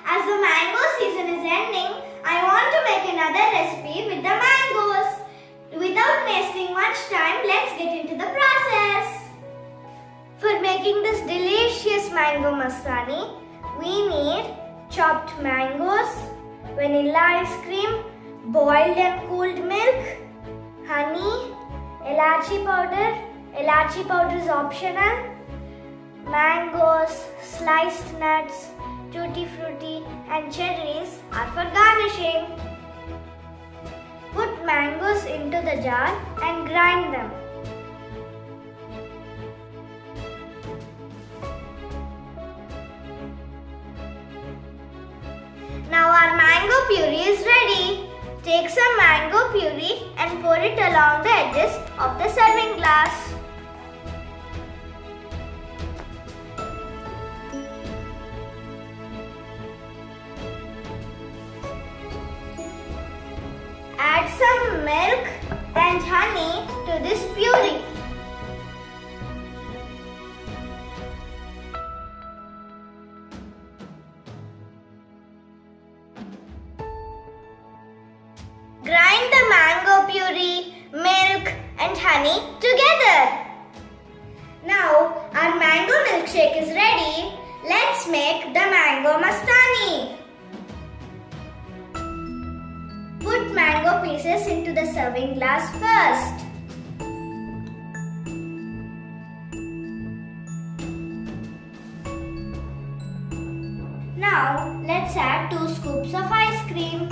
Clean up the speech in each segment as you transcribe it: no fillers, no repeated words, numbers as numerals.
As the mango season is ending, I want to make another recipe with the mangoes. Without wasting much time, let's get into the process. For making this delicious mango mastani, we need chopped mangoes, vanilla ice cream, boiled and cooled milk, honey, Elaichi powder. Elaichi powder is optional. Mangoes, sliced nuts, tutifruiti and cherries are for garnishing. Put mangoes into the jar and grind them. Now our mango puree is ready. Take some mango puree and pour it along the edges of the serving glass. Add some milk and honey to this puree. Grind the mango puree, milk and honey together. Now our mango milkshake is ready. Let's make the mango mastani. Put mango pieces into the serving glass first. Now let's add 2 scoops of ice cream.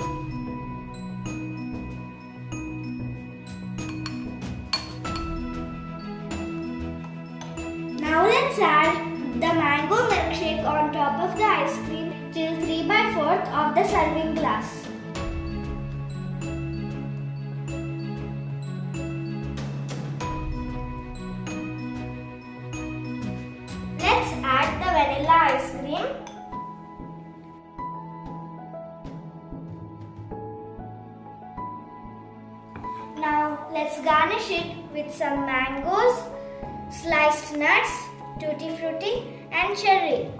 Now let's add the mango milkshake on top of the ice cream till 3/4 of the serving glass. Let's add the vanilla ice cream. Now let's garnish it with some mangoes, sliced nuts, tutti frutti and cherry.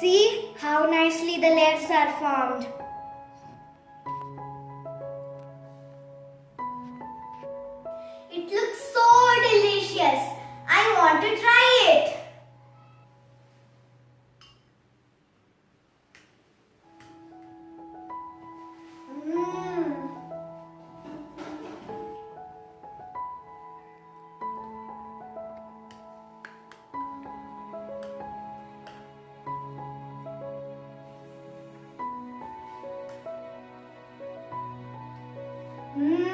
See how nicely the layers are formed. It looks so delicious. I want to try it. Mmm.